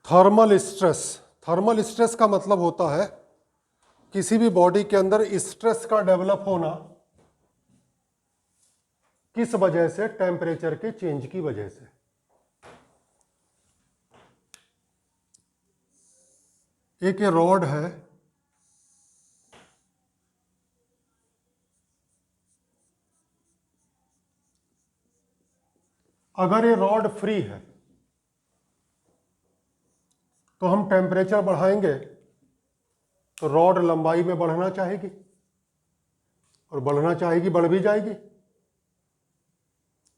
Thermal stress. Thermal stress का मतलब होता है किसी भी बॉडी के अंदर स्ट्रेस का डेवलप होना किस वजह से? टेम्परेचर के चेंज की वजह से। एक ये रॉड है, अगर ये रॉड फ्री है तो हम टेम्परेचर बढ़ाएंगे तो रॉड लंबाई में बढ़ना चाहेगी, और बढ़ना चाहेगी, बढ़ भी जाएगी।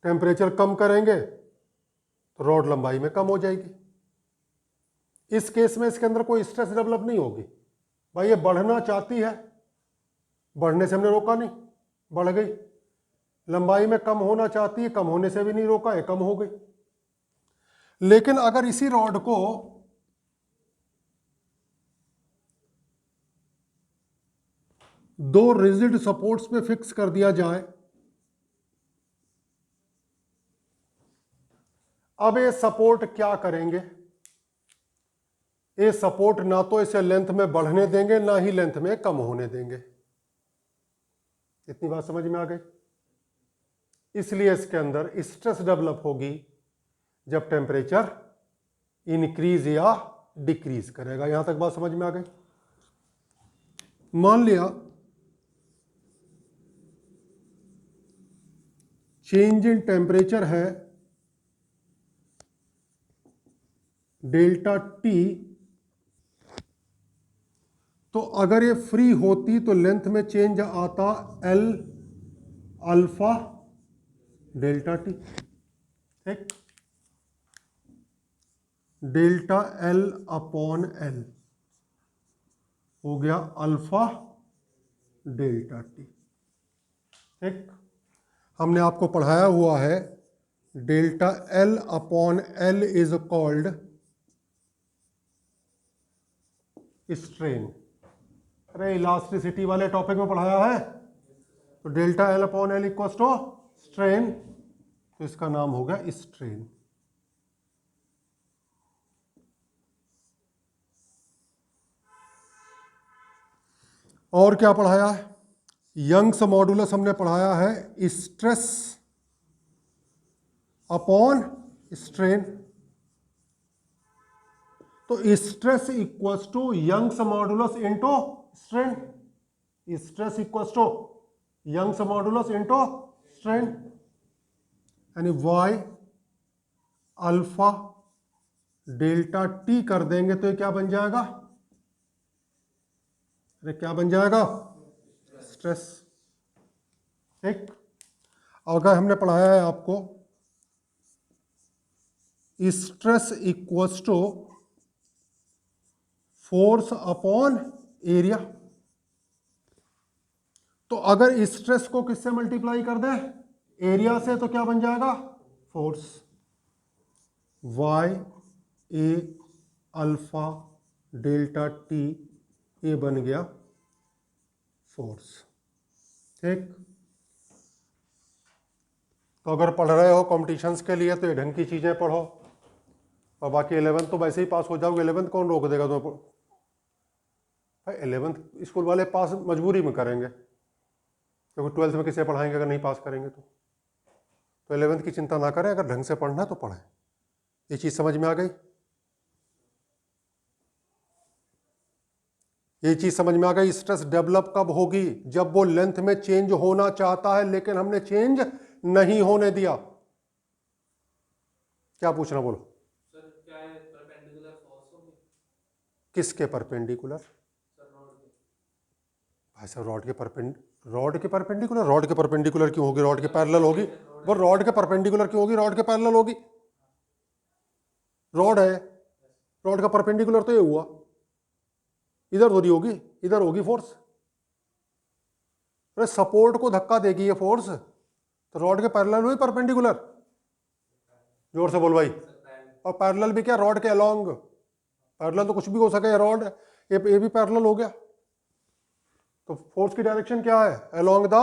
टेम्परेचर कम करेंगे तो रॉड लंबाई में कम हो जाएगी। इस केस में इसके अंदर कोई स्ट्रेस डेवलप नहीं होगी। भाई ये बढ़ना चाहती है, बढ़ने से हमने रोका नहीं, बढ़ गई। लंबाई में कम होना चाहती है, कम होने से भी नहीं रोका है, कम हो गई। लेकिन अगर इसी रॉड को दो रिजिड सपोर्ट्स पे फिक्स कर दिया जाए, अब ये सपोर्ट क्या करेंगे? ये सपोर्ट ना तो इसे लेंथ में बढ़ने देंगे, ना ही लेंथ में कम होने देंगे। इतनी बात समझ में आ गई? इसलिए इसके अंदर स्ट्रेस डेवलप होगी जब टेम्परेचर इंक्रीज या डिक्रीज करेगा। यहां तक बात समझ में आ गई? मान लिया चेंज इन टेम्परेचर है डेल्टा टी, तो अगर ये फ्री होती तो लेंथ में चेंज आता एल अल्फा डेल्टा टी। ठीक, डेल्टा एल अपॉन एल हो गया अल्फा डेल्टा टी। ठीक, हमने आपको पढ़ाया हुआ है delta L upon L is called strain. अरे इलास्टिसिटी वाले टॉपिक में पढ़ाया है, तो delta L upon L equal to strain, तो इसका नाम हो गया स्ट्रेन। और क्या पढ़ाया है? यंग्स मॉडुलस हमने पढ़ाया है स्ट्रेस अपॉन स्ट्रेन। तो stress equals to Young's modulus into strain. Stress equals to Young's modulus into strain, यानी वाई अल्फा डेल्टा टी कर देंगे तो ये क्या बन जाएगा? अरे क्या बन जाएगा? स्ट्रेस। ठीक, अगर हमने पढ़ाया है आपको stress equals to force upon area, तो अगर स्ट्रेस को किससे मल्टीप्लाई कर दे? एरिया से, तो क्या बन जाएगा? फोर्स। वाई ए अल्फा डेल्टा टी, ये बन गया फोर्स। ठीक, तो अगर पढ़ रहे हो कॉम्पिटिशन्स के लिए तो ये ढंग की चीजें पढ़ो, और बाकी 11th तो वैसे ही पास हो जाओगे। 11th कौन रोक देगा तुम्हें? भाई 11th स्कूल वाले पास मजबूरी में करेंगे, क्योंकि 12th में किसे पढ़ाएंगे अगर नहीं पास करेंगे तो 11th की चिंता ना करें, अगर ढंग से पढ़ना तो पढ़ें। ये चीज समझ में आ गई? ये चीज समझ में आ गई? स्ट्रेस डेवलप कब होगी? जब वो लेंथ में चेंज होना चाहता है लेकिन हमने चेंज नहीं होने दिया। क्या पूछना, बोलो। सर क्या है परपेंडिकुलर फोर्स होगी? किसके परपेंडिकुलर? सर रॉड के। भाई साहब रॉड के परपेंडिकुलर? रॉड के परपेंडिकुलर क्यों होगी? रॉड के पैरेलल होगी। वो रॉड के परपेंडिकुलर क्यों होगी? रॉड के पैरेलल होगी। रॉड है, रॉड का परपेंडिकुलर तो ये हुआ, इधर थोड़ी होगी, इधर होगी फोर्स। अरे सपोर्ट को धक्का देगी ये फोर्स, तो रॉड के पैरेलल हुई परपेंडिकुलर। जोर से बोल भाई। और पैरेलल भी क्या? रॉड के अलोंग। पैरेलल तो कुछ भी हो सके, रॉड ये भी पैरेलल हो गया, तो फोर्स की डायरेक्शन क्या है? Along the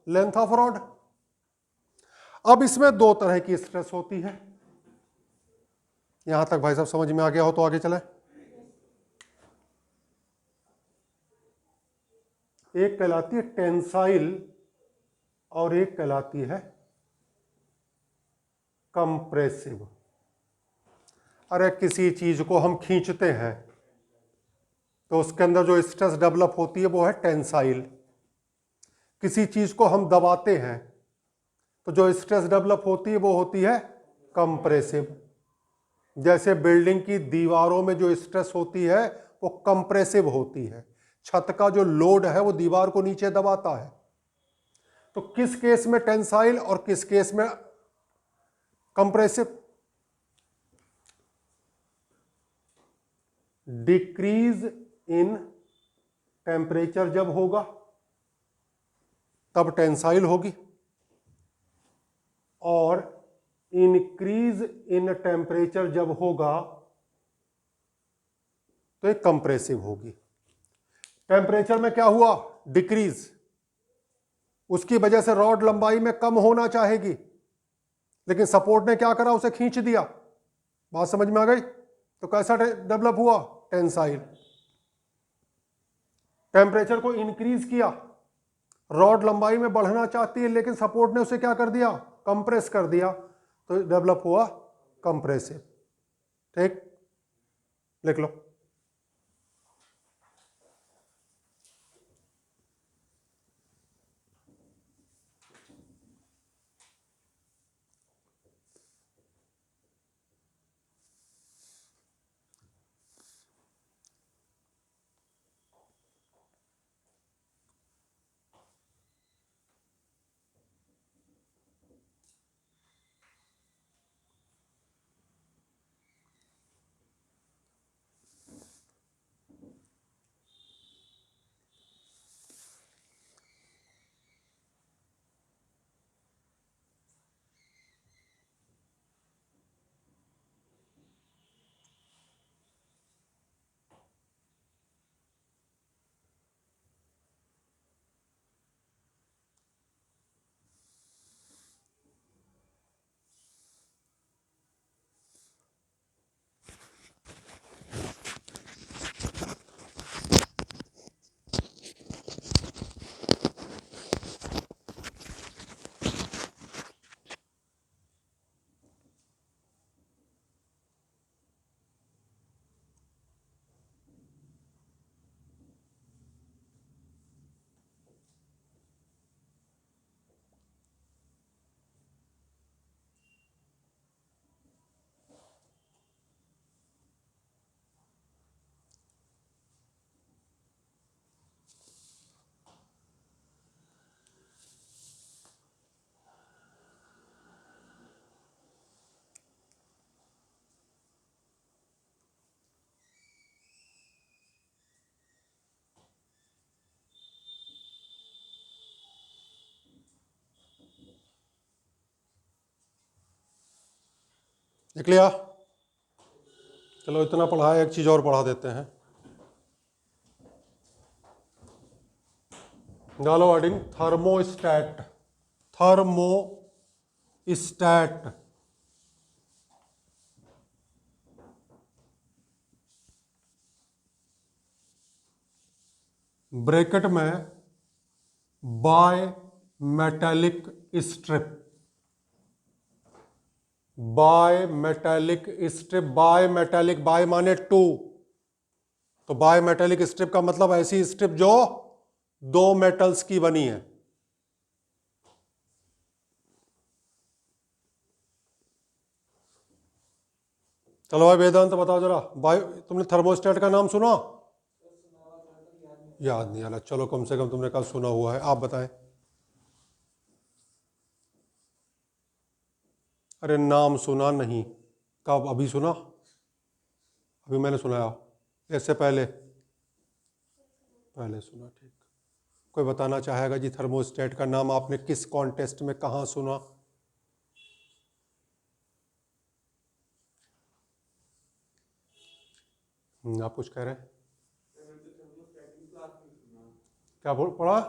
length of rod. अब इसमें दो तरह की स्ट्रेस होती है, यहां तक भाई साहब समझ में आ गया हो तो आगे चले। एक कहलाती है टेंसाइल और एक कहलाती है कंप्रेसिव। अरे किसी चीज को हम खींचते हैं तो उसके अंदर जो स्ट्रेस डेवलप होती है वो है टेंसाइल। किसी चीज को हम दबाते हैं तो जो स्ट्रेस डेवलप होती है वो होती है कंप्रेसिव। जैसे बिल्डिंग की दीवारों में जो स्ट्रेस होती है वो कंप्रेसिव होती है, छत का जो लोड है वो दीवार को नीचे दबाता है। तो किस केस में टेंसाइल और किस केस में कंप्रेसिव? डिक्रीज इन टेम्परेचर जब होगा तब टेंसाइल होगी, और इंक्रीज इन टेम्परेचर जब होगा तो एक कंप्रेसिव होगी। टेम्परेचर में क्या हुआ? डिक्रीज। उसकी वजह से रॉड लंबाई में कम होना चाहेगी, लेकिन सपोर्ट ने क्या करा? उसे खींच दिया। बात समझ में आ गई? तो कैसा डेवलप हुआ? टेंसाइल। टेम्परेचर को इंक्रीज किया, रॉड लंबाई में बढ़ना चाहती है लेकिन सपोर्ट ने उसे क्या कर दिया? कंप्रेस कर दिया, तो डेवलप हुआ कंप्रेसिव। ठीक, लिख लो। लिख लिया? चलो इतना पढ़ा है, एक चीज और पढ़ा देते हैं। डालो वर्डिंग थर्मोस्टैट। थर्मोस्टैट ब्रैकेट में bimetallic strip. Bimetallic strip, bimetallic, bi माने टू, तो बाय मेटालिक स्ट्रिप का मतलब ऐसी स्ट्रिप जो दो मेटल्स की बनी है। चलो भाई वेदांत बताओ जरा, बाय तुमने थर्मोस्टेट का नाम सुना? याद नहीं आ रहा, चलो कम से कम तुमने कल सुना हुआ है। आप बताएं। अरे नाम सुना नहीं, कब? अभी सुना? अभी मैंने सुनाया? इससे पहले? पहले सुना, ठीक। कोई बताना चाहेगा जी थर्मोस्टेट का नाम आपने किस कॉन्टेस्ट में कहाँ सुना? आप कुछ कह रहे हैं? क्या बोल पढ़ा?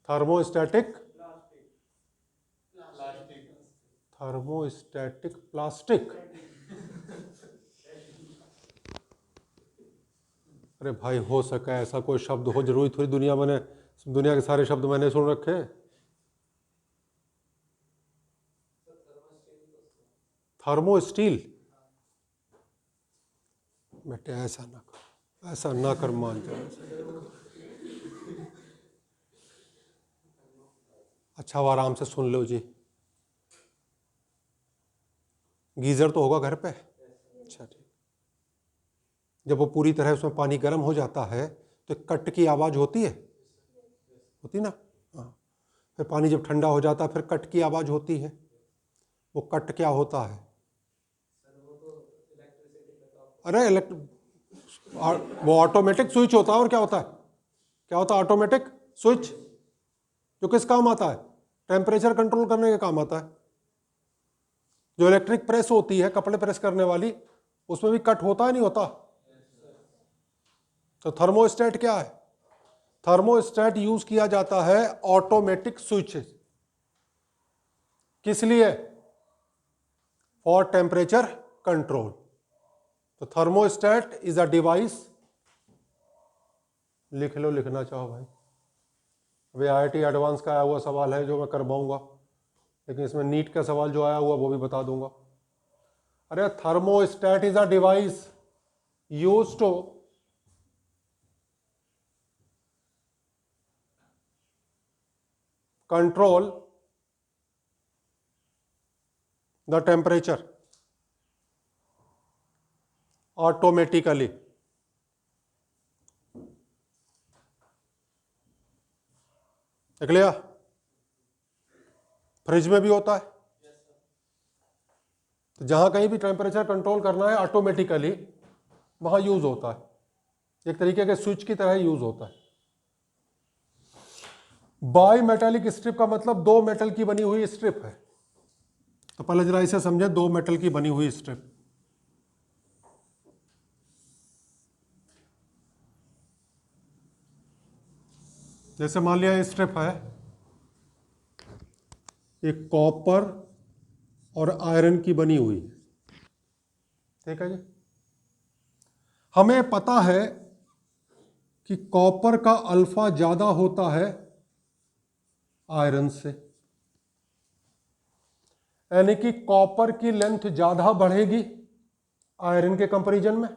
Thermostatic thermostatic plastic. अरे भाई, हो सका ऐसा कोई शब्द हो, जरूरी थोड़ी दुनिया के सारे शब्द मैंने सुन रखे हैं। Thermo steel. बेटे ऐसा ना कर मान जाए। अच्छा, अब आराम से सुन लो जी। गीजर तो होगा घर पे? अच्छा, ठीक। जब वो पूरी तरह उसमें पानी गर्म हो जाता है तो कट की आवाज़ होती है, होती ना? हाँ। फिर पानी जब ठंडा हो जाता है फिर कट की आवाज़ होती है। वो कट क्या होता है? अरे वो ऑटोमेटिक स्विच होता है। और क्या होता है? क्या होता है? ऑटोमेटिक स्विच, जो किस काम आता है? टेम्परेचर कंट्रोल करने के काम आता है। जो इलेक्ट्रिक प्रेस होती है कपड़े प्रेस करने वाली, उसमें भी कट होता है, नहीं होता? तो थर्मोस्टेट क्या है? थर्मोस्टेट यूज किया जाता है ऑटोमेटिक स्विचेस। किस लिए? For temperature control. तो थर्मोस्टेट इज अ डिवाइस। लिख लो, लिखना चाहो भाई। अभी IIT एडवांस का आया हुआ सवाल है जो मैं करवाऊंगा, लेकिन इसमें नीट का सवाल जो आया हुआ वो भी बता दूंगा। अरे, thermostat is a device used to control the temperature automatically। देख लिया? फ्रिज में भी होता है। तो जहां कहीं भी टेम्परेचर कंट्रोल करना है ऑटोमेटिकली, वहां यूज होता है। एक तरीके के स्विच की तरह यूज होता है। बाई मेटालिक स्ट्रिप का मतलब दो मेटल की बनी हुई स्ट्रिप है। तो पहले जरा इसे समझे, दो मेटल की बनी हुई स्ट्रिप। जैसे मान लिया ये स्ट्रिप है, एक कॉपर और आयरन की बनी हुई, ठीक है जी। हमें पता है कि कॉपर का अल्फा ज्यादा होता है आयरन से, यानी कि कॉपर की लेंथ ज्यादा बढ़ेगी आयरन के कंपैरिजन में।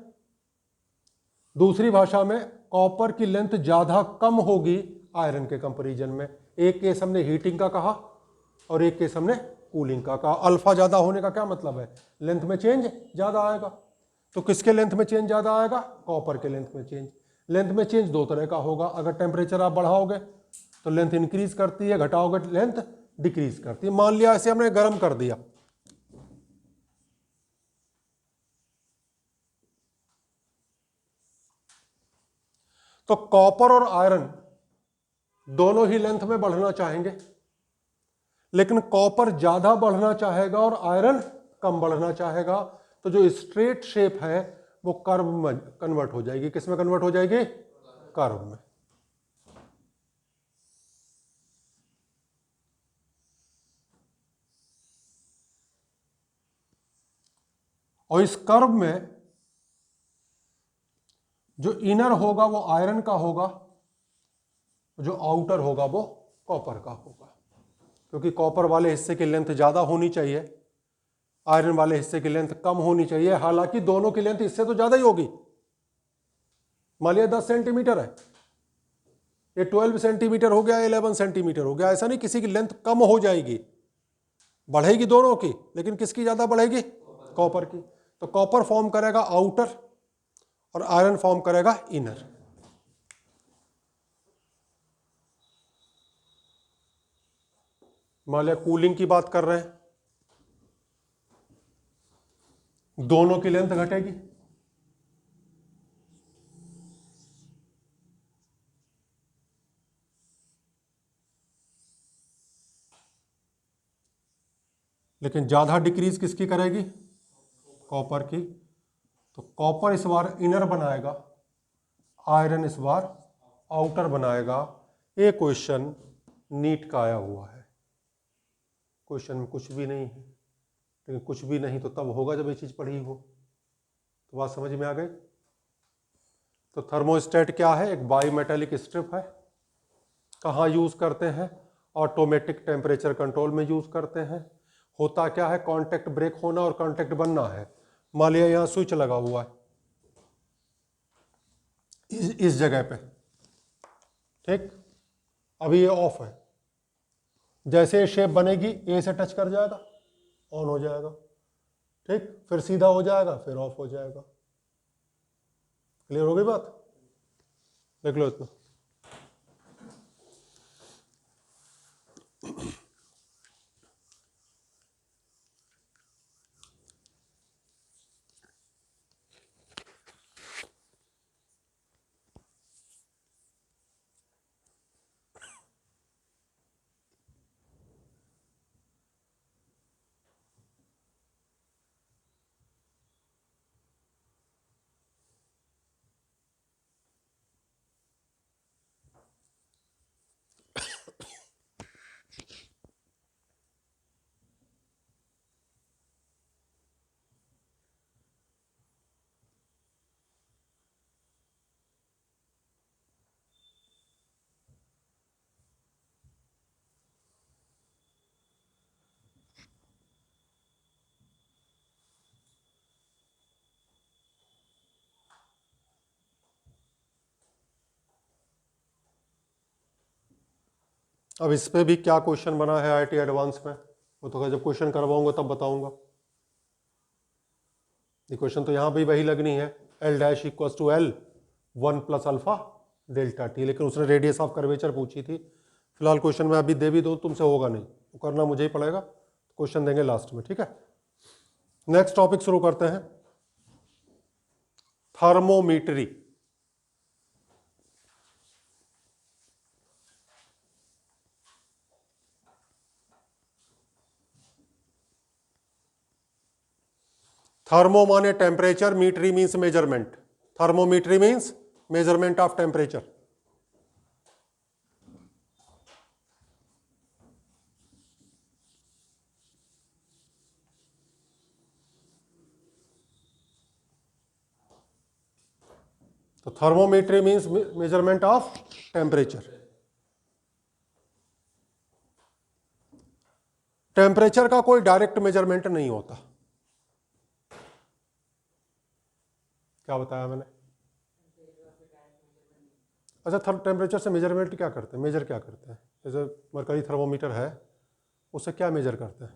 दूसरी भाषा में, कॉपर की लेंथ ज्यादा कम होगी आयरन के कंपैरिजन में। एक केस हमने हीटिंग का कहा और एक केस हमने कूलिंग का कहा। अल्फा ज्यादा होने का क्या मतलब है? लेंथ में चेंज ज्यादा आएगा। तो किसके लेंथ में चेंज ज्यादा आएगा? कॉपर के लेंथ में चेंज। लेंथ में चेंज दो तरह का होगा। अगर टेम्परेचर आप बढ़ाओगे तो लेंथ इंक्रीज करती है, घटाओगे लेंथ डिक्रीज करती है। मान लिया ऐसे हमने गर्म कर दिया, तो कॉपर और आयरन दोनों ही लेंथ में बढ़ना चाहेंगे, लेकिन कॉपर ज्यादा बढ़ना चाहेगा और आयरन कम बढ़ना चाहेगा। तो जो स्ट्रेट शेप है वो कर्व में कन्वर्ट हो जाएगी। किस में कन्वर्ट हो जाएगी? कर्व में। और इस कर्व में जो इनर होगा वो आयरन का होगा, जो आउटर होगा वो कॉपर का होगा। क्योंकि कॉपर वाले हिस्से की लेंथ ज्यादा होनी चाहिए, आयरन वाले हिस्से की लेंथ कम होनी चाहिए। हालांकि दोनों की लेंथ इससे तो ज्यादा ही होगी। मान लिया 10 सेंटीमीटर है, ये 12 सेंटीमीटर हो गया, 11 सेंटीमीटर हो गया। ऐसा नहीं किसी की लेंथ कम हो जाएगी, बढ़ेगी दोनों की, लेकिन किसकी ज्यादा बढ़ेगी? कॉपर की। तो कॉपर फॉर्म करेगा आउटर और आयरन फॉर्म करेगा इनर। मान लिया कूलिंग की बात कर रहे हैं, दोनों की लेंथ घटेगी। लेकिन ज्यादा डिक्रीज किसकी करेगी? कॉपर की। तो कॉपर इस बार इनर बनाएगा, आयरन इस बार आउटर बनाएगा। ये क्वेश्चन नीट का आया हुआ है, क्वेश्चन में कुछ भी नहीं है। लेकिन कुछ भी नहीं तो तब होगा जब ये चीज़ पढ़ी हो। तो बात समझ में आ गई। तो थर्मोस्टेट क्या है? एक बाईमेटेलिक स्ट्रिप है। कहाँ यूज़ करते हैं? ऑटोमेटिक टेम्परेचर कंट्रोल में यूज़ करते हैं। होता क्या है? कांटेक्ट ब्रेक होना और कांटेक्ट बनना है। मान लिया यहाँ स्विच लगा हुआ है इस जगह पे, ठीक, अभी ये ऑफ है। जैसे शेप बनेगी ए से टच कर जाएगा, ऑन हो जाएगा, ठीक, फिर सीधा हो जाएगा, फिर ऑफ हो जाएगा। क्लियर हो गई बात? देख लो इतना। अब इस पे भी क्या क्वेश्चन बना है आईआईटी एडवांस में, वो तो जब क्वेश्चन करवाऊंगा तब बताऊंगा। इक्वेशन तो यहाँ भी वही लगनी है, L dash equal to L 1 plus alpha delta T, लेकिन उसने रेडियस ऑफ कर्वेचर पूछी थी। फिलहाल क्वेश्चन मैं अभी दे भी दूँ तुमसे होगा नहीं, तो करना मुझे ही पड़ेगा। क्वेश्चन देंगे लास्ट में, ठीक है। नेक्स्ट टॉपिक शुरू करते हैं, थर्मोमीटरी। थर्मो माने temperature, metry means measurement. Thermometry means measurement of temperature. तो thermometry means measurement of temperature. Temperature का कोई डायरेक्ट मेजरमेंट नहीं होता। क्या बताया मैंने? अच्छा, टेम्परेचर से मेजरमेंट क्या करते हैं? मेजर क्या करते हैं? जैसे मरकरी थर्मोमीटर है, उससे क्या मेजर करते हैं?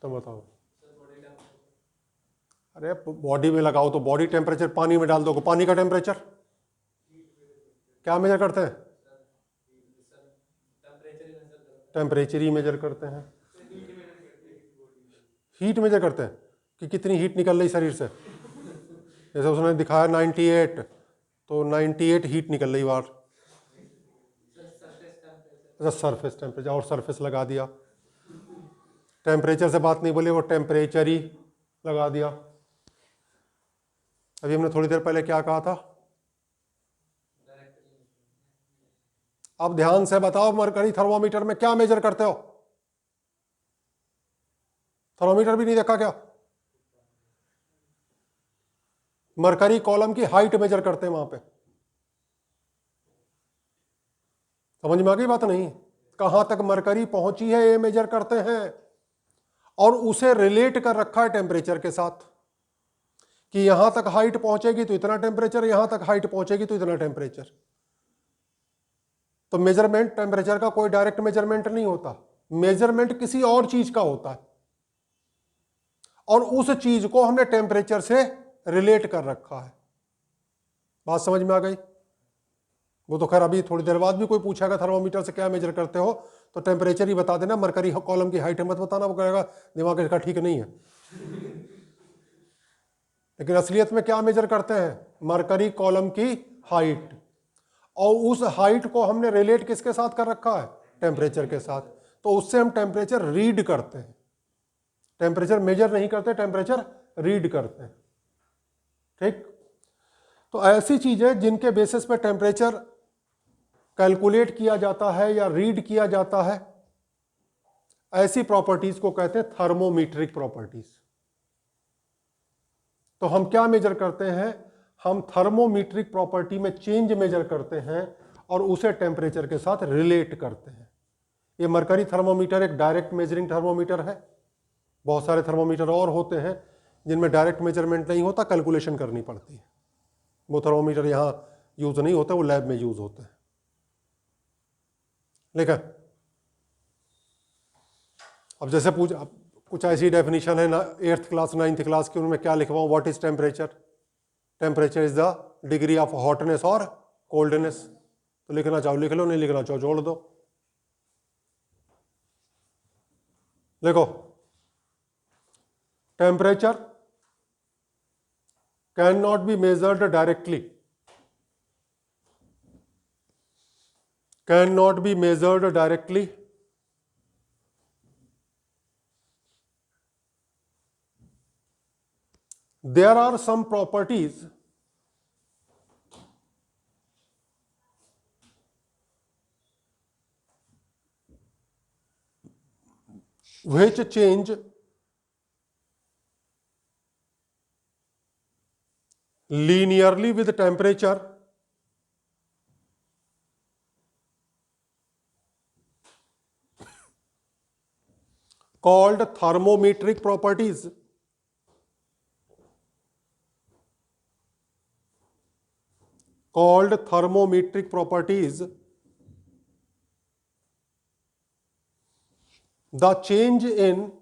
तो बताओ। अरे बॉडी में लगाओ तो बॉडी टेम्परेचर, पानी में डाल दो पानी का टेम्परेचर। क्या मेजर करते हैं? टेम्परेचर ही मेजर करते हैं। हीट मेजर करते हैं कि कितनी हीट निकल रही शरीर से। जैसे उसने दिखाया 98, तो 98 हीट निकल रही बाहर। अच्छा, सरफेस टेम्परेचर, और सरफेस लगा दिया। टेम्परेचर से बात नहीं बोली, वो टेम्परेचर ही लगा दिया। अभी हमने थोड़ी देर पहले क्या कहा था? अब ध्यान से बताओ, मरकरी थर्मोमीटर में क्या मेजर करते हो? थर्मोमीटर भी नहीं देखा क्या? मरकरी कॉलम की हाइट मेजर करते हैं वहां पे। समझ में आ गई बात? नहीं, कहां तक मरकरी पहुंची है ये मेजर करते हैं, और उसे रिलेट कर रखा है टेम्परेचर के साथ कि यहां तक हाइट पहुंचेगी तो इतना टेम्परेचर, यहां तक हाइट पहुंचेगी तो इतना टेम्परेचर। तो मेजरमेंट टेम्परेचर का कोई डायरेक्ट मेजरमेंट नहीं होता, मेजरमेंट किसी और चीज का होता है, और उस चीज को हमने टेम्परेचर से रिलेट कर रखा है। बात समझ में आ गई? वो तो खैर अभी थोड़ी देर बाद भी कोई पूछेगा थर्मोमीटर से क्या मेजर करते हो, तो टेम्परेचर ही बता देना, मरकरी कॉलम की हाइट मत बताना, वो कहेगा दिमाग इसका ठीक नहीं है। लेकिन असलियत में क्या मेजर करते हैं? मरकरी कॉलम की हाइट, और उस हाइट को हमने रिलेट किसके साथ कर रखा है? टेम्परेचर के साथ। तो उससे हम टेम्परेचर रीड करते हैं, टेम्परेचर मेजर नहीं करते, टेम्परेचर रीड करते हैं, ठीक। तो ऐसी चीजें जिनके बेसिस पे टेम्परेचर कैलकुलेट किया जाता है या रीड किया जाता है, ऐसी प्रॉपर्टीज को कहते हैं थर्मोमीट्रिक प्रॉपर्टीज। तो हम क्या मेजर करते हैं? हम थर्मोमीट्रिक प्रॉपर्टी में चेंज मेजर करते हैं और उसे टेम्परेचर के साथ रिलेट करते हैं। ये मरकरी थर्मोमीटर एक डायरेक्ट मेजरिंग थर्मोमीटर है। बहुत सारे थर्मोमीटर और होते हैं जिनमें डायरेक्ट मेजरमेंट नहीं होता, कैलकुलेशन करनी पड़ती है। वो थर्मोमीटर यहाँ यूज नहीं होते, वो लैब में यूज होते हैं। लेकिन अब जैसे कुछ ऐसी डेफिनेशन है ना 8th क्लास 9th क्लास की, उनमें क्या लिखवाऊं? What is temperature? Temperature is the degree of hotness और कोल्डनेस। तो लिखना चाहो लिख लो, नहीं लिखना चाहो जोड़ दो। देखो, temperature can not be measured directly, can not be measured directly, there are some properties which change linearly with temperature, called thermometric properties. Called thermometric properties. The change in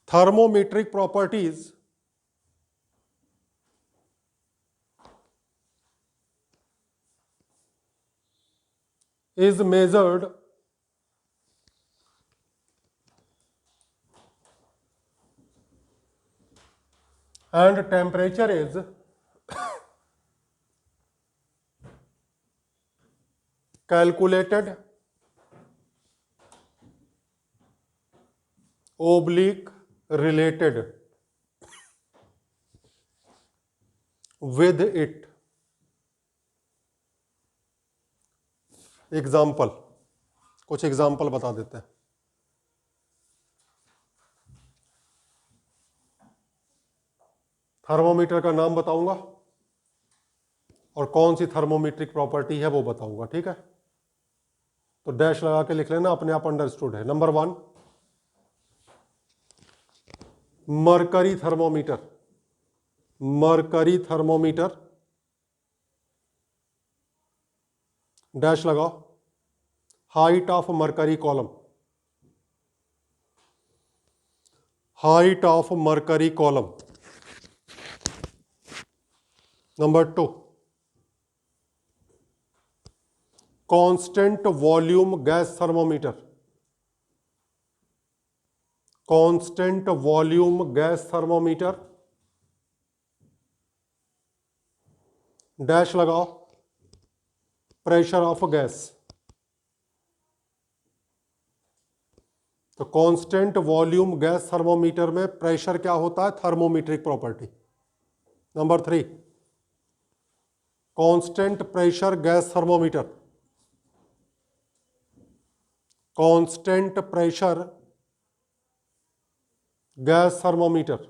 thermometric properties is measured and temperature is calculated oblique related with it. Example, कुछ example बता देते हैं। Thermometer का नाम बताऊंगा और कौन सी थर्मोमीट्रिक property है वो बताऊंगा, ठीक है? तो डैश लगा के लिख लेना, अपने आप अंडरस्टूड है। Number 1, mercury thermometer. Mercury thermometer, dash लगाओ, height of mercury column, height of mercury column. Number 2, constant volume gas thermometer. Constant volume gas thermometer, dash लगाओ, प्रेशर ऑफ गैस। तो कांस्टेंट वॉल्यूम गैस थर्मोमीटर में pressure क्या होता है? Thermometric property. Number 3, constant pressure gas thermometer. Constant pressure gas thermometer,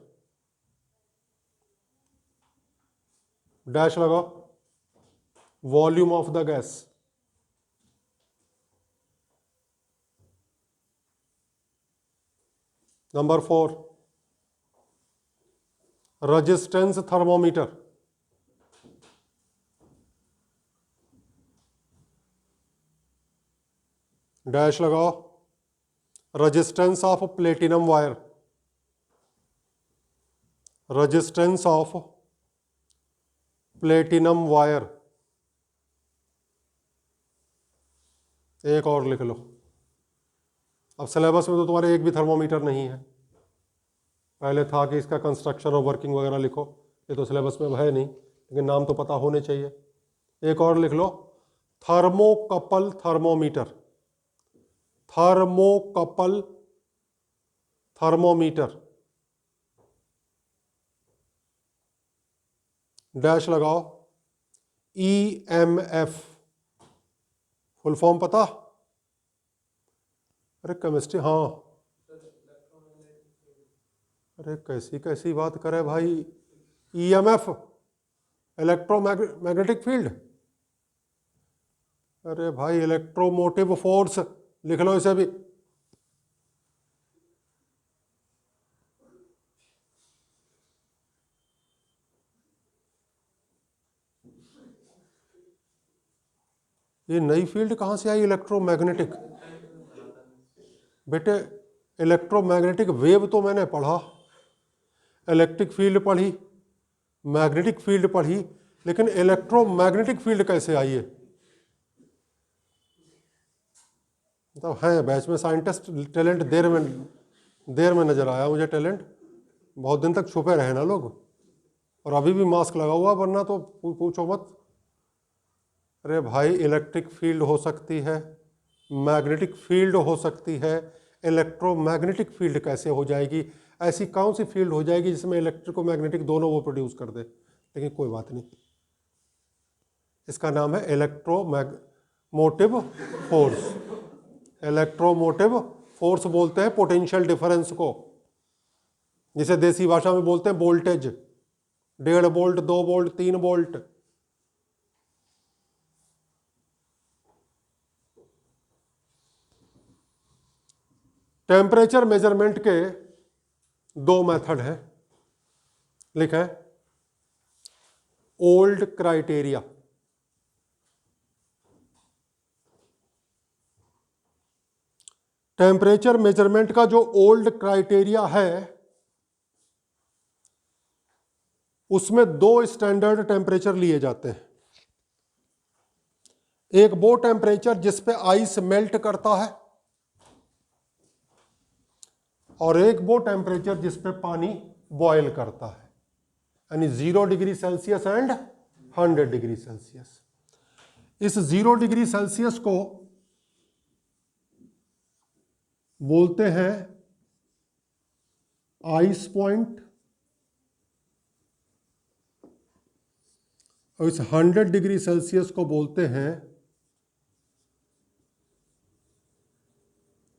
dash लगाओ, volume of the gas. Number 4, resistance thermometer. Dash लगाओ, resistance of platinum wire. Resistance of platinum wire. एक और लिख लो। अब सिलेबस में तो तुम्हारे एक भी थर्मोमीटर नहीं है। पहले था कि इसका कंस्ट्रक्शन और वर्किंग वगैरह लिखो, ये तो सिलेबस में है नहीं, लेकिन नाम तो पता होने चाहिए। एक और लिख लो, thermocouple thermometer. Thermocouple thermometer, dash लगाओ, EMF फुल फॉर्म पता? अरे केमिस्ट्री, हाँ, अरे कैसी कैसी बात करे भाई। EMF इलेक्ट्रोमैग्नेटिक फील्ड, अरे भाई इलेक्ट्रोमोटिव फोर्स लिख लो इसे भी। ये नई फील्ड कहाँ से आई इलेक्ट्रोमैग्नेटिक? बेटे इलेक्ट्रोमैग्नेटिक वेव तो मैंने पढ़ा, इलेक्ट्रिक फील्ड पढ़ी, मैग्नेटिक फील्ड पढ़ी, लेकिन इलेक्ट्रोमैग्नेटिक फील्ड कैसे आई है? मतलब है बैच में साइंटिस्ट, टैलेंट देर में नजर आया मुझे टैलेंट। बहुत दिन तक छुपे रहे ना लोग, और अभी भी मास्क लगा हुआ, वरना तो पूछो मत। अरे भाई इलेक्ट्रिक फील्ड हो सकती है, मैग्नेटिक फील्ड हो सकती है, इलेक्ट्रोमैग्नेटिक फील्ड कैसे हो जाएगी? ऐसी कौन सी फील्ड हो जाएगी जिसमें इलेक्ट्रिक और मैग्नेटिक दोनों वो प्रोड्यूस कर दे? लेकिन कोई बात नहीं, इसका नाम है इलेक्ट्रोमोटिव फोर्स। इलेक्ट्रोमोटिव फोर्स बोलते हैं पोटेंशियल डिफरेंस को, जिसे देसी भाषा में बोलते हैं voltage. 1.5 volt, 2 volt, 3 volt. Temperature measurement के 2 मेथड हैं, लिखा है ओल्ड क्राइटेरिया। टेम्परेचर मेजरमेंट का जो ओल्ड क्राइटेरिया है, उसमें 2 स्टैंडर्ड टेम्परेचर लिए जाते हैं। एक वो टेम्परेचर जिस पे आइस मेल्ट करता है, और एक वो टेम्परेचर जिस पे पानी बॉयल करता है, यानी 0 degree Celsius and 100 degree Celsius. इस 0 डिग्री सेल्सियस को बोलते हैं आइस पॉइंट, और इस 100 डिग्री सेल्सियस को बोलते हैं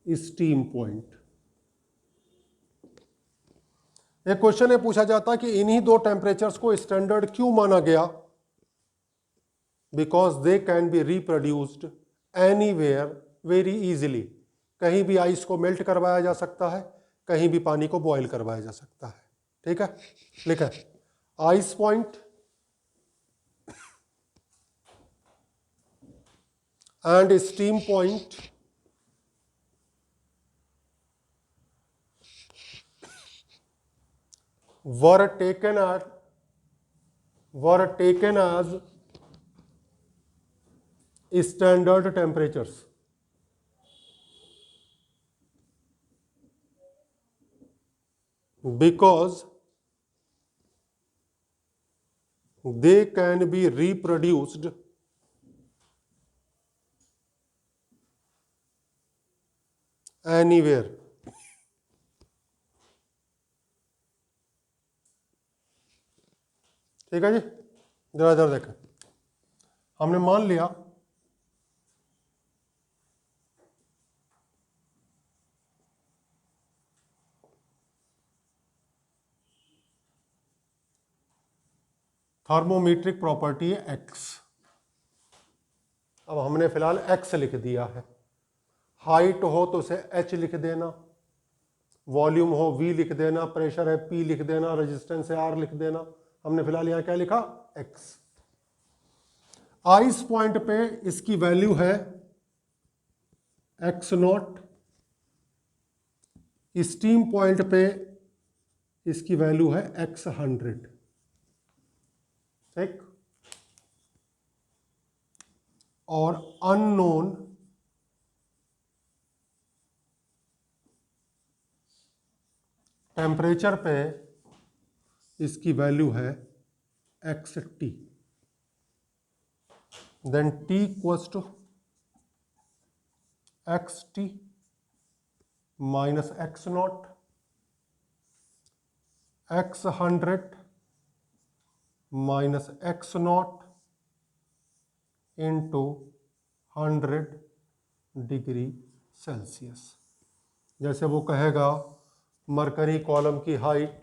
स्टीम पॉइंट। एक क्वेश्चन ये पूछा जाता है कि इन्हीं 2 टेम्परेचर्स को स्टैंडर्ड क्यों माना गया? Because they can be reproduced anywhere very easily. कहीं भी आइस को मेल्ट करवाया जा सकता है, कहीं भी पानी को बॉयल करवाया जा सकता है। ठीक है, लिखा है ice point and steam point were taken as standard temperatures because they can be reproduced anywhere। ठीक है जी, जरा इधर देखें। हमने मान लिया थर्मोमीट्रिक प्रॉपर्टी है एक्स। अब हमने फिलहाल एक्स लिख दिया है। हाइट हो तो उसे एच लिख देना, वॉल्यूम हो वी लिख देना, प्रेशर है पी लिख देना, रेजिस्टेंस है आर लिख देना। हमने फिलहाल यहां क्या लिखा? एक्स। आइस पॉइंट पे इसकी वैल्यू है एक्स नॉट, स्टीम पॉइंट पे इसकी वैल्यू है एक्स 100। ठीक, और अननोन टेम्परेचर पे इसकी वैल्यू है X T. Then T equals to X T minus X naught, X 100 minus X naught into 100 degree Celsius. जैसे वो कहेगा मरकरी कॉलम की हाइट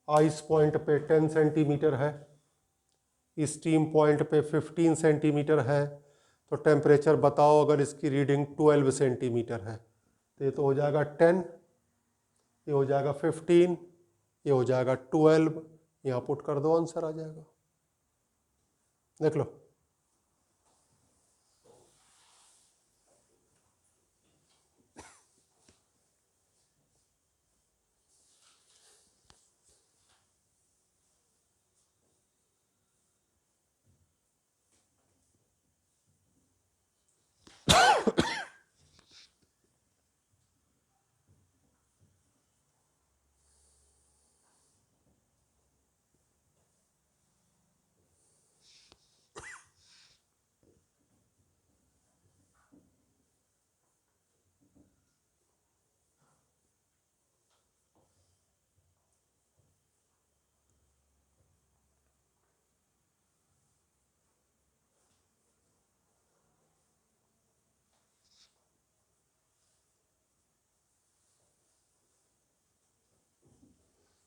आइस पॉइंट पे 10 सेंटीमीटर है, स्टीम पॉइंट पे 15 सेंटीमीटर है, तो टेम्परेचर बताओ अगर इसकी रीडिंग 12 सेंटीमीटर है, तो ये तो हो जाएगा 10, ये हो जाएगा 15, ये हो जाएगा 12, यहाँ पुट कर दो, आंसर आ जाएगा। देख लो।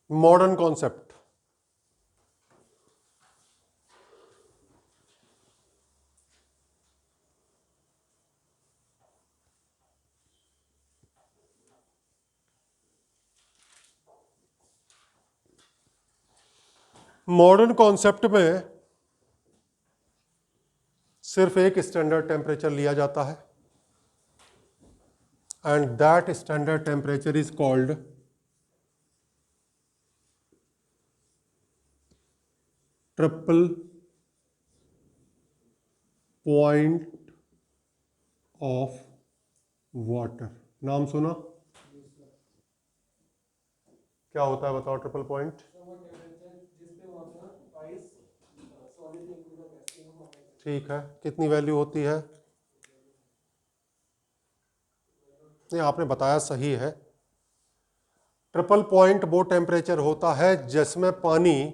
Modern concept. मॉडर्न कॉन्सेप्ट में सिर्फ एक स्टैंडर्ड टेम्परेचर लिया जाता है, and that standard temperature is called triple point of water. नाम सुना? क्या होता है बताओ ट्रिपल पॉइंट? ठीक है, कितनी वैल्यू होती है? नहीं, आपने बताया सही है। ट्रिपल पॉइंट वो टेम्परेचर होता है जिसमें पानी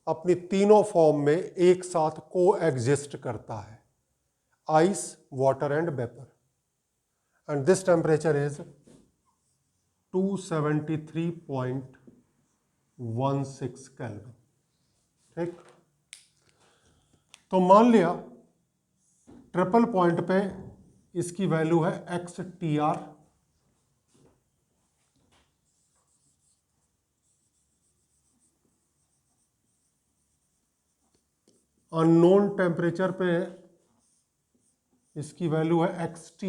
अपनी तीनों फॉर्म में एक साथ को एग्जिस्ट करता है, ice, water and vapour, and this temperature is 273.16 kelvin. ठीक, तो मान लिया ट्रिपल पॉइंट पे इसकी वैल्यू है XTR, अननोन टेम्परेचर पे इसकी वैल्यू है XT,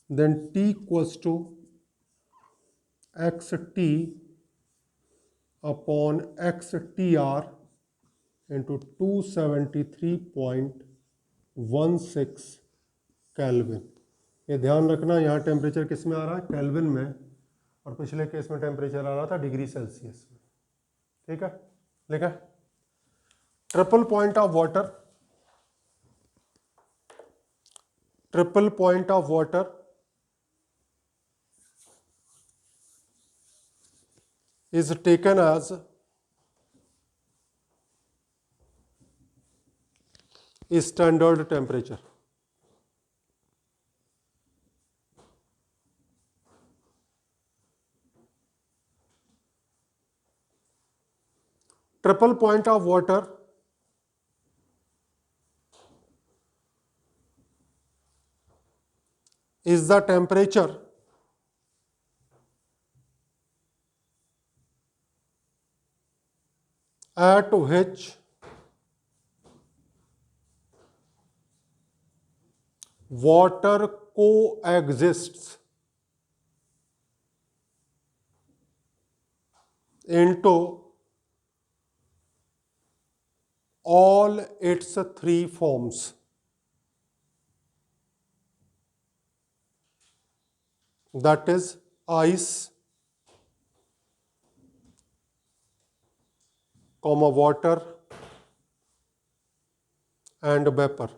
then T equals to XT upon XTR into 273.16 kelvin. ये ध्यान रखना, यहाँ टेम्परेचर किस में आ रहा है? केल्विन में, और पिछले केस में टेम्परेचर आ रहा था डिग्री सेल्सियस में। ठीक है, लिखा triple point of water, triple point of water is taken as standard temperature. Triple point of water is the temperature at which water coexists into all its three forms. That is ice, water and vapor.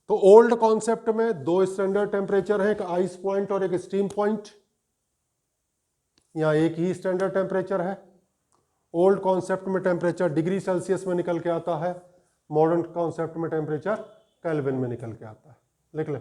तो old concept में दो standard temperature है, एक ice point और एक steam point. यहाँ एक ही standard temperature है, ओल्ड कॉन्सेप्ट में टेम्परेचर डिग्री सेल्सियस में निकल के आता है, मॉडर्न कॉन्सेप्ट में टेम्परेचर केल्विन में निकल के आता है। लिख ले।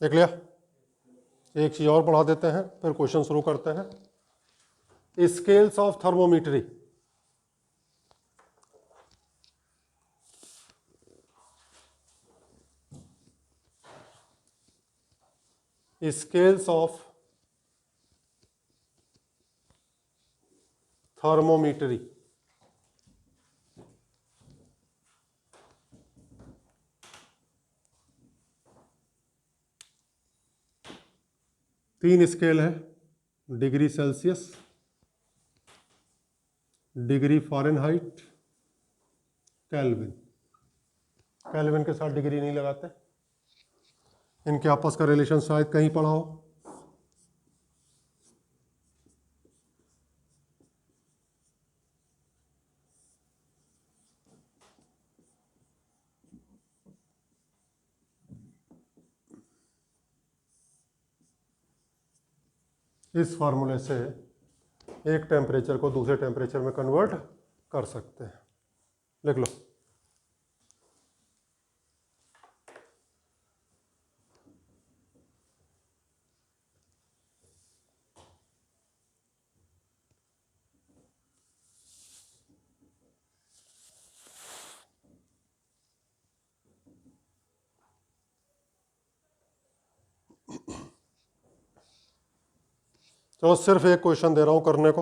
देख लिया। एक चीज और पढ़ा देते हैं, फिर क्वेश्चन शुरू करते हैं। Scales of thermometry. Scales of thermometry. तीन स्केल है, degree Celsius, degree Fahrenheit, Kelvin. Kelvin के साथ डिग्री नहीं लगाते, इनके आपस का रिलेशन शायद कहीं पढ़ा हो। इस फार्मूले से एक टेम्परेचर को दूसरे टेम्परेचर में कन्वर्ट कर सकते हैं। लिख लो। चलो सिर्फ एक क्वेश्चन दे रहा हूं करने को।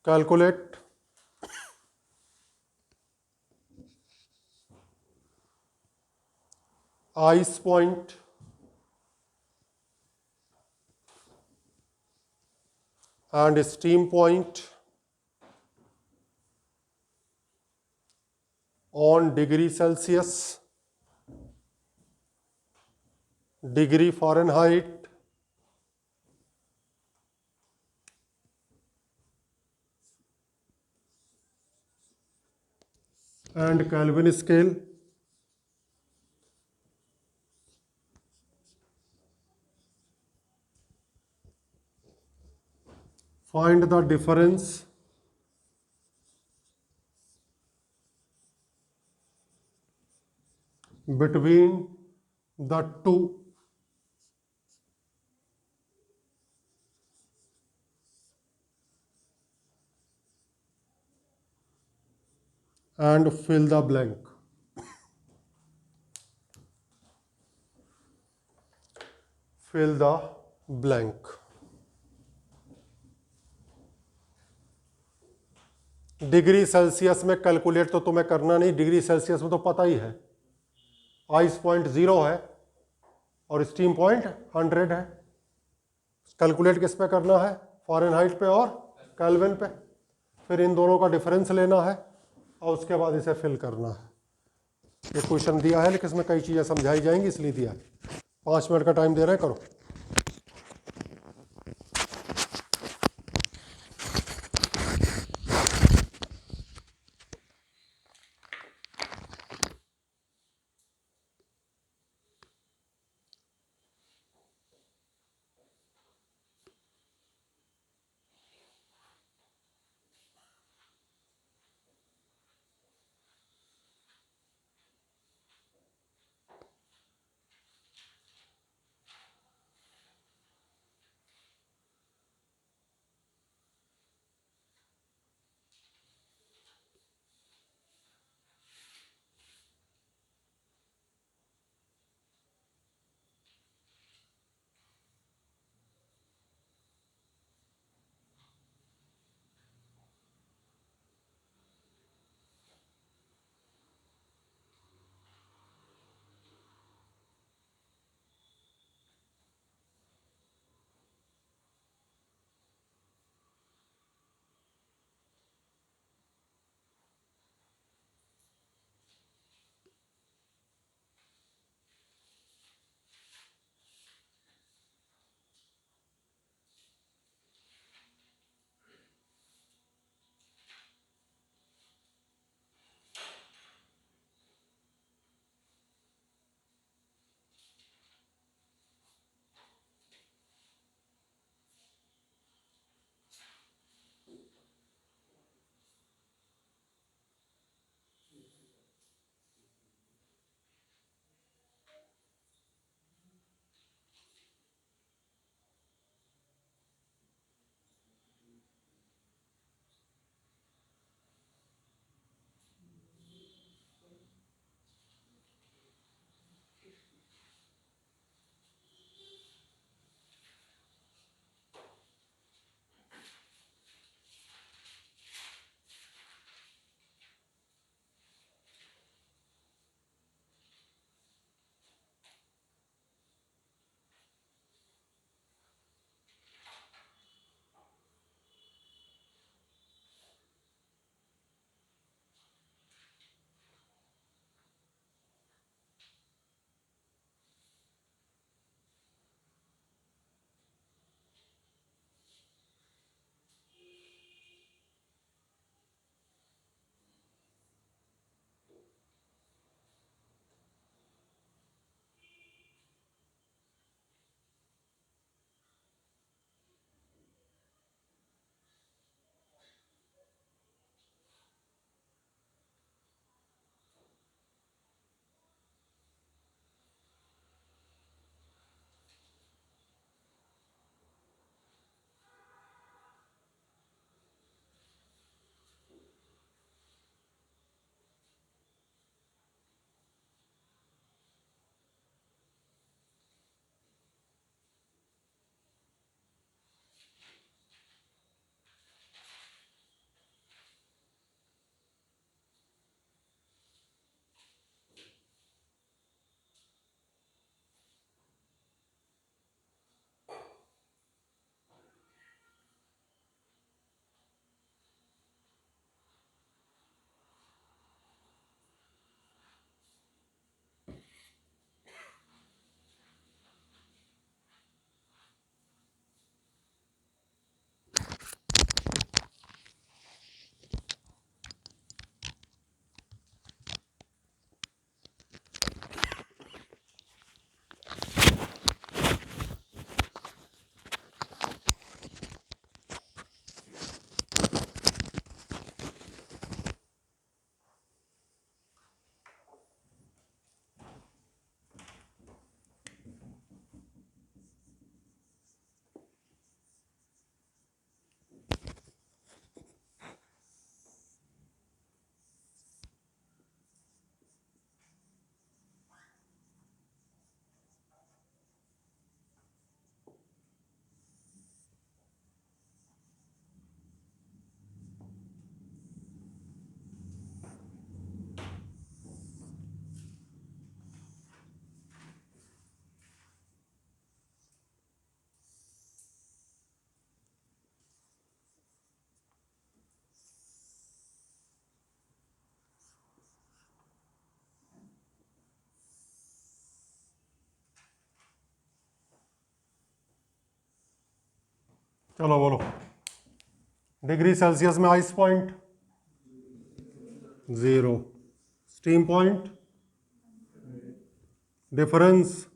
Calculate ice point and steam point on degree Celsius, degree Fahrenheit, and Kelvin scale. Find the difference between the two and fill the blank. Fill the blank. Degree Celsius में कैलकुलेट तो तुम्हें करना नहीं, degree Celsius में तो पता ही है। Ice point 0 है और स्टीम पॉइंट 100 है। कैलकुलेट किस पे करना है? फ़ारेनहाइट पे और केल्विन पे। फिर इन दोनों का डिफरेंस लेना है और उसके बाद इसे फिल करना है। ये क्वेश्चन दिया है लेकिन इसमें कई चीज़ें समझाई जाएंगी इसलिए दिया है। 5 मिनट का टाइम दे रहे हैं, करो। चलो बोलो, डिग्री सेल्सियस में ice point 0, steam point difference,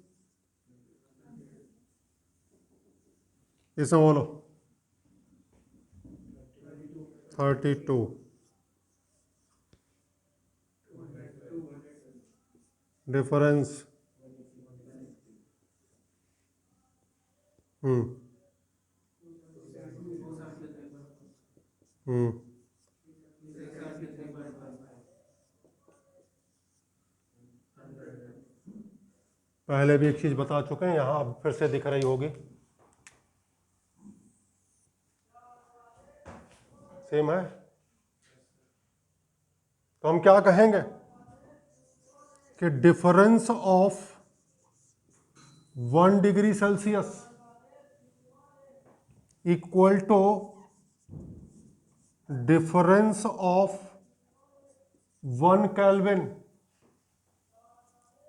इसमें बोलो 32, डिफरेंस हम्म पहले भी एक चीज बता चुके हैं, यहां अब फिर से दिख रही होगी, सेम है। तो हम क्या कहेंगे कि difference of 1 degree Celsius equal to difference of 1 kelvin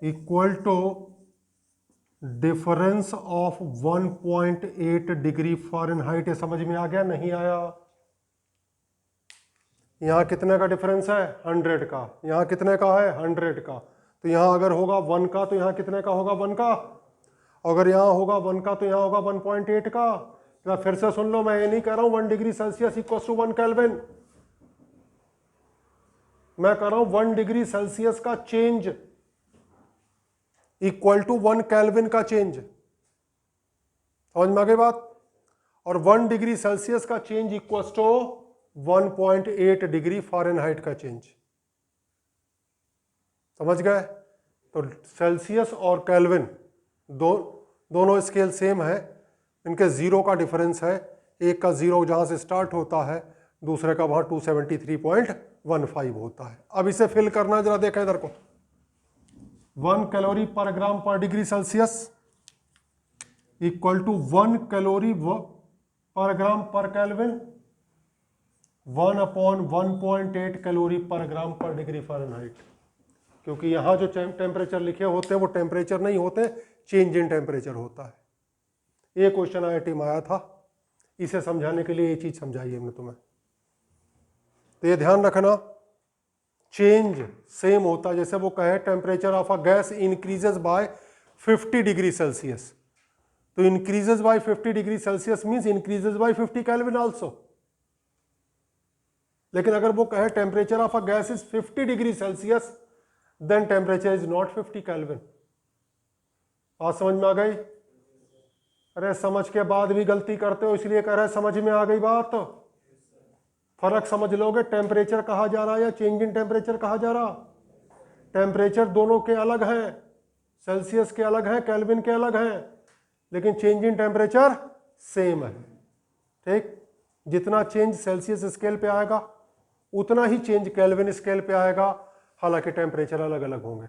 equal to difference of 1.8 degree Fahrenheit. ये समझ में आ गया? नहीं आया? यहाँ कितने का डिफरेंस है? 100 का। यहाँ कितने का है? 100 का। तो यहाँ अगर होगा 1 का तो यहाँ कितने का होगा? 1 का। अगर यहाँ होगा 1 का तो यहाँ होगा 1.8 का। तो फिर से सुन लो, मैं ये नहीं कह रहा हूँ 1 degree Celsius equal to 1 kelvin, मैं कह रहा हूँ 1 डिग्री सेल्सियस का चेंज इक्वल टू 1 केल्विन का चेंज। समझ में आ गई बात? और 1 डिग्री सेल्सियस का change equal to 1.8 degree Fahrenheit का चेंज। समझ गए? तो सेल्सियस और केल्विन दोनों स्केल सेम है, इनके 0 का डिफरेंस है। एक का 0 जहां से स्टार्ट होता है, दूसरे का वहां 273.15 होता है। अब इसे फिल करना, जरा देखा इधर को। 1 कैलोरी पर ग्राम पर degree Celsius equal to 1 calorie पर ग्राम पर केल्विन 1/1.8 कैलोरी पर ग्राम पर डिग्री फ़ारेनहाइट। क्योंकि यहाँ जो टेम्परेचर लिखे होते हैं वो टेम्परेचर नहीं होते, चेंज इन टेम्परेचर होता है। ये क्वेश्चन IIT में आया था, इसे समझाने के लिए ये चीज समझाई हमने तुम्हें। तो ये ध्यान रखना, चेंज सेम होता है। जैसे वो कहे temperature of a gas increases by 50 degree Celsius, तो increases by 50 degree Celsius means increases by 50 Kelvin also. लेकिन अगर वो कहे temperature of a gas is 50 degree Celsius, then temperature is not 50 Kelvin. बात समझ में आ गई? अरे समझ के बाद भी गलती करते हो, इसलिए कह रहे समझ में आ गई बात। फर्क समझ लोगे, टेम्परेचर कहा जा रहा है या चेंज इन टेम्परेचर कहा जा रहा? टेम्परेचर दोनों के अलग हैं, सेल्सियस के अलग हैं, केल्विन के अलग हैं, लेकिन चेंज इन टेम्परेचर सेम है। ठीक? जितना चेंज सेल्सियस स्केल पे आएगा उतना ही चेंज केल्विन स्केल पे आएगा, हालांकि टेम्परेचर अलग अलग होंगे।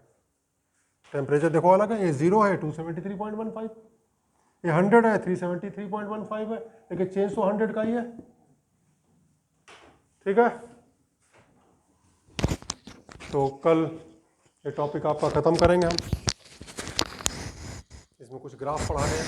टेम्परेचर देखो अलग है, ये 0 है 273.15, ये 100 है 373.15 है, लेकिन चेंज तो 100 का ही है। ठीक है? तो कल ये टॉपिक आपका ख़त्म करेंगे हम। इसमें कुछ ग्राफ पढ़ाने हैं,